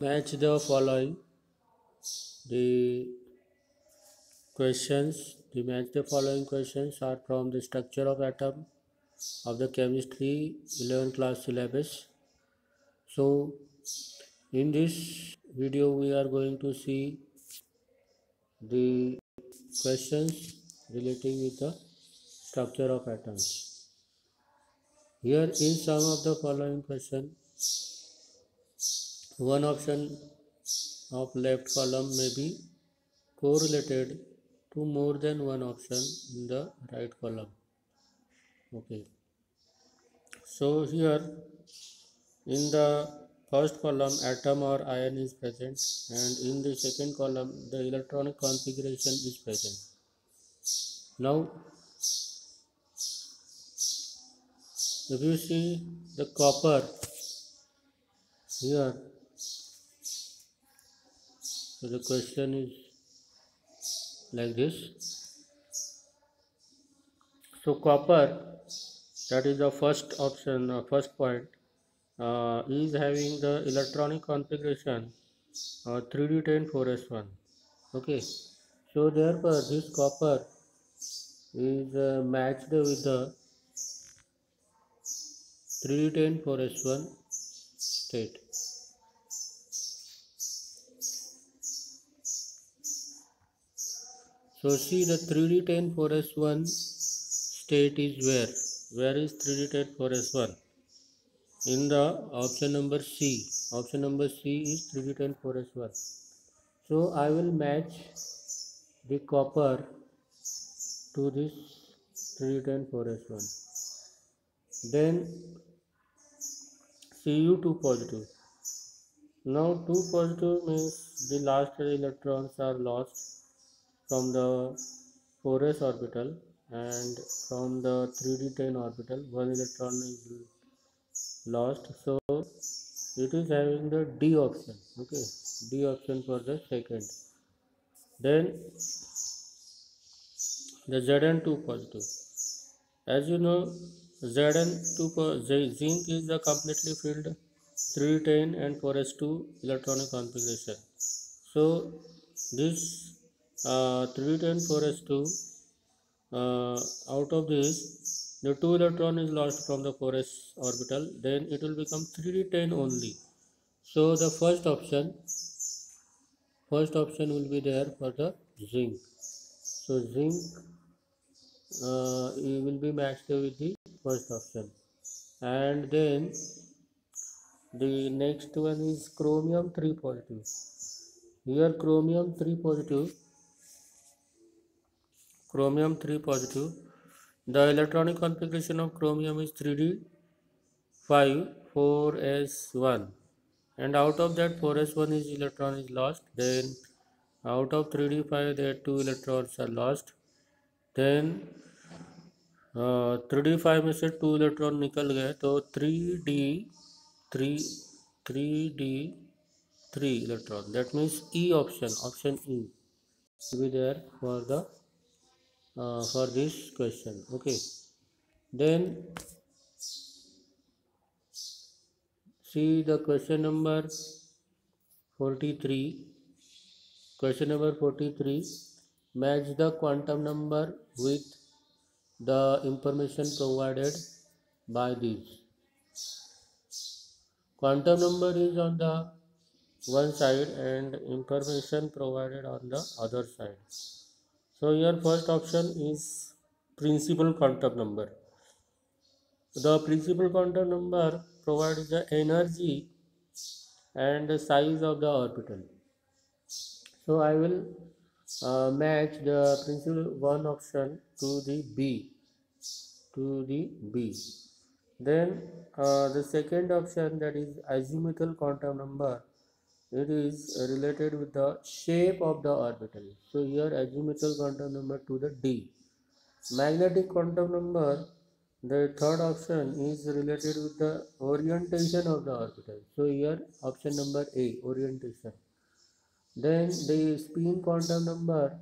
Match the following. The match the following questions are from the structure of atom of the chemistry 11th class syllabus. So in this video we are going to see the questions relating with the structure of atoms. Here in some of the following question, one option of left column may be correlated to more than one option in the right column. Okay, so here in the first column atom or ion is present, and in the second column the electronic configuration is present. Now if you see the copper here, so the question is like this. So copper, that is the first option, first point, is having the electronic configuration 3D10 4s1. Okay, so therefore this copper is matched with the 3D10 4s1 state. So see the 3D10 4s1 state is where? Where is 3D10 4s1? In the option number C. Option number C is 3D10 4s1. So I will match the copper to this 3D10 4s1. Then Cu2 positive. Now 2 positive means the last electrons are lost from the 4s orbital, and from the 3D10 orbital one electron is lost, so it is having the D option. Okay, D option for the second. Then the Zn2 positive. As you know, zinc is the completely filled 310 and 4s2 electronic configuration. So this 310 4s2, out of this the 2 electron is lost from the 4s orbital, then it will become 3d10 only. So the first option will be there for the zinc. So zinc it will be matched with the first option. And then the next one is chromium 3 positive. Here chromium 3 positive, the electronic configuration of chromium is 3d5 4s1, and out of that 4s1 is electron is lost. Then out of 3d5 there 2 electrons are lost. then 3d5 में से 2 electron निकल गए, तो 3d3 electron, that means E option E will be there for the for this question. Okay, then see the question number 43. Question number 43, match the quantum number with the information provided by these. Quantum number is on the one side and information provided on the other side. So your first option is principal quantum number. The principal quantum number provides the energy and the size of the orbital. So I will match the principal one option to the B. Then the second option, that is azimuthal quantum number, it is related with the shape of the orbital. So here azimuthal quantum number to the D. Magnetic quantum number, the third option, is related with the orientation of the orbital. So here option number A, orientation. Then the spin quantum number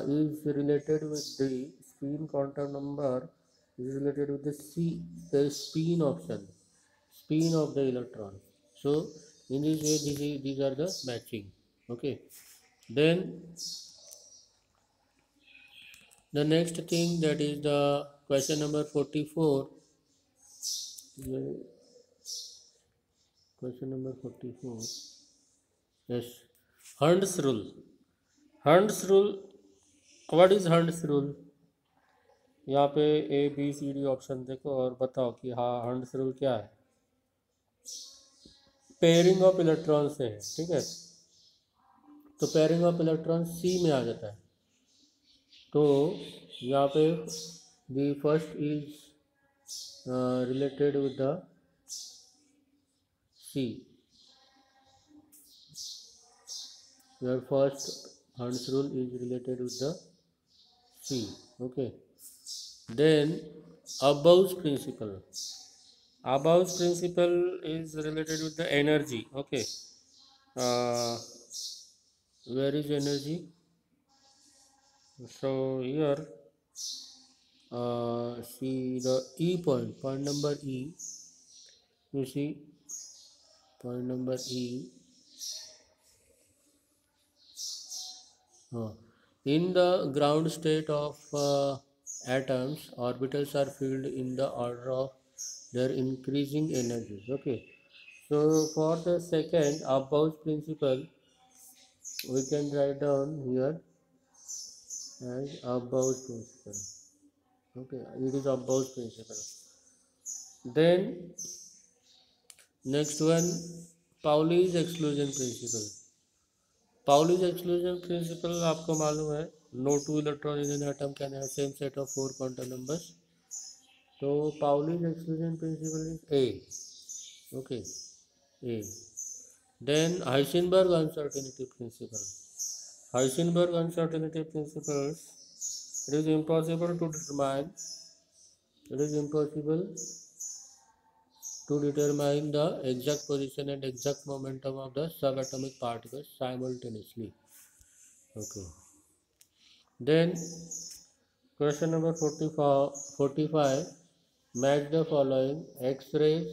is related with the spin quantum number is related with the C, the spin option, spin of the electron. So In this way, these are the matching. Okay. Then the next thing, that is the question number 44. Question number 44. Yes. Hund's rule. Hund's rule. What is Hund's rule? यहाँ पे A B C D option देखो और बताओ कि हाँ Hund's rule क्या है। Pairing of electron से है, ठीक है। तो पेयरिंग ऑफ इलेक्ट्रॉन सी में आ जाता है। तो यहाँ पे the first is related with the C. Your first Hund's rule is related with the C. Okay. Then Abou's principle. Abou's principle is related with the energy. Okay. Where is energy? So here, see the E point. Point number E. You see, point number E. In the ground state of atoms, orbitals are filled in the order of their increasing energies. Okay. So for the second Abou's principle, we can write down here as Abou's principle. Okay, it is Abou's principle. Then next one, Pauli's exclusion principle. Pauli's exclusion principle आपको मालूम है, no two electrons in an atom can have same set of 4 quantum numbers. तो Pauli's exclusion principle is A. Okay, A. Then Heisenberg uncertainty principle. Heisenberg uncertainty principles. It is impossible to determine. It is impossible to determine the exact position and exact momentum of the subatomic particles simultaneously. Okay. Then question number 45. Match the following. X-rays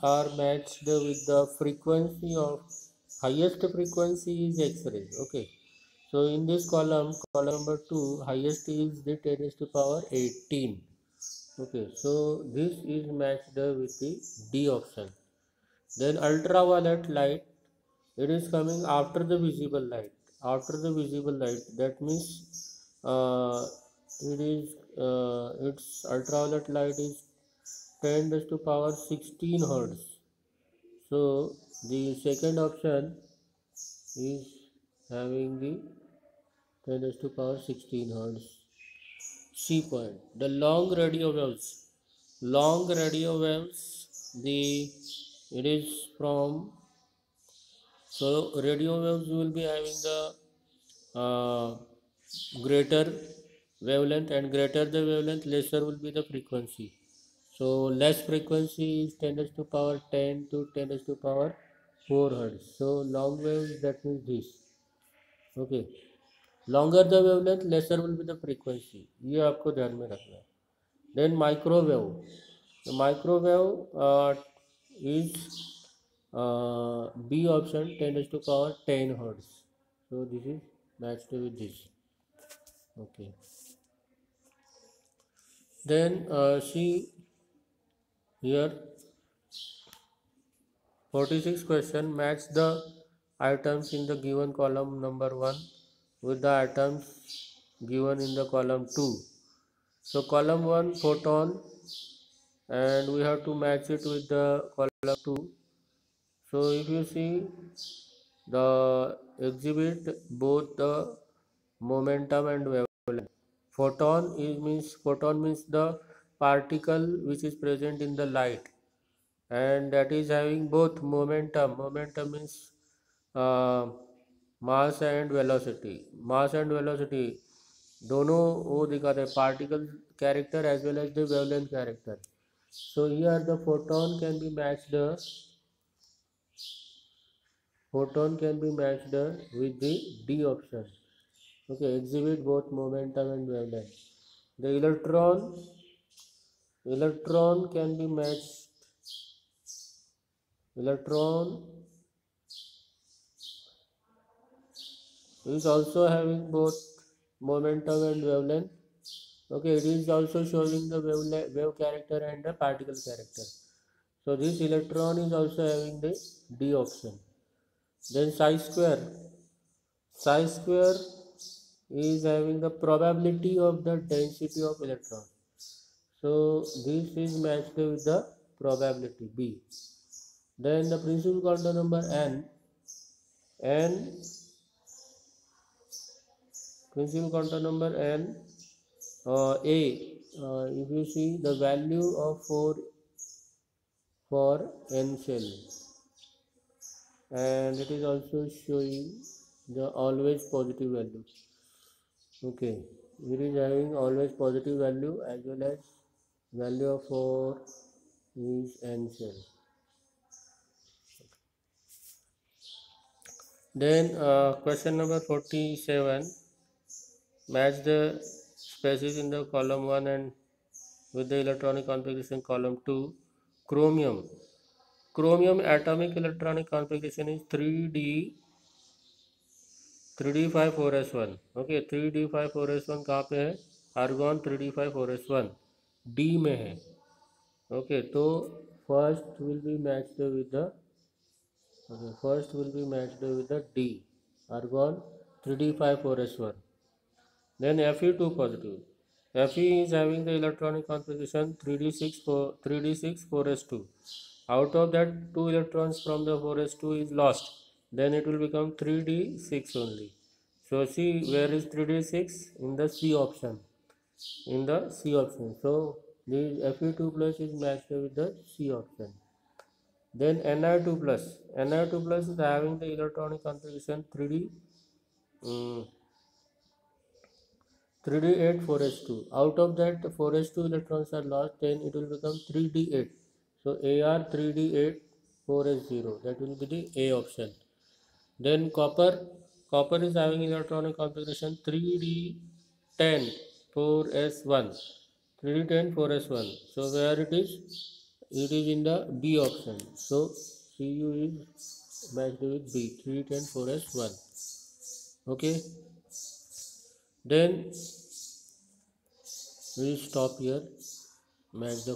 are matched with the frequency of highest frequency is X-rays. Okay. So in this column number 2, highest is the 10 raised to power 18. Okay, so this is matched with the D option. Then ultraviolet light, it is coming after the visible light. After the visible light, that means its ultraviolet light is 10 raised to power 16 hertz. So the second option is having the 10 raised to power 16 hertz. C point. The long radio waves. Long radio waves, it is from, so radio waves will be having the greater wavelength, and greater the wavelength, lesser will be the frequency. So less frequency is 10 raised to power 10 to 10 raised to power 4 hertz. So long waves, that means this. Okay. Longer the wavelength, lesser will be the frequency. ये आपको ध्यान में रखना है. Then microwave. The microwave is B option, 10 raised to power 10 hertz. So this is matched with this. Okay. Then see here, 46 question. Match the items in the given column number 1 with the items given in the column 2. So column 1 photon, and we have to match it with the column 2. So if you see, the exhibit both the momentum and wavelength. Photon means the particle which is present in the light, and that is having both momentum. Momentum means mass and velocity. Mass and velocity दोनों वो दिखाते हैं, particle character as well as the wavelength character. So here the photon can be matched with the D option. Okay, exhibit both momentum and wavelength. The electron can be matched electron is also having both momentum and wavelength. Okay, it is also showing the wave character and the particle character. So this electron is also having the D option. Then psi square is having the probability of the density of electron. So this is matched with the probability B. Then the principal quantum number n principal quantum number n a. If you see the value of 4 for n shell, and it is also showing the always positive value. Okay, it is having always positive value as well as value of 4 is n shell. Then question number 47, match the spaces in the column 1 and with the electronic configuration column 2. Chromium atomic electronic configuration is 3d54s1. Okay, 3d54s1 कहाँ पे है? Argon 3d54s1 D में है. Okay, तो first will be matched with the D, argon 3d54s1. Then Fe2 positive. Fe is having the electronic configuration 3d6 4s2. Out of that, 2 electrons from the 4s2 is lost. Then it will become 3d6 only. So see, where is 3d6? In the C option. So the Fe2 plus is matched with the C option. Then Ni2 plus is having the electronic configuration 3d8 4s2. Out of that, 4s2 electrons are lost, then it will become 3d8. So Ar 3d8 4s0, that will be the A option. Then copper is having electronic configuration 3d10 4s1. 3d10 4s1. So where it is? It is in the B option. So Cu is matched with B, 3d10 4s1. Okay. Then we stop here. Match the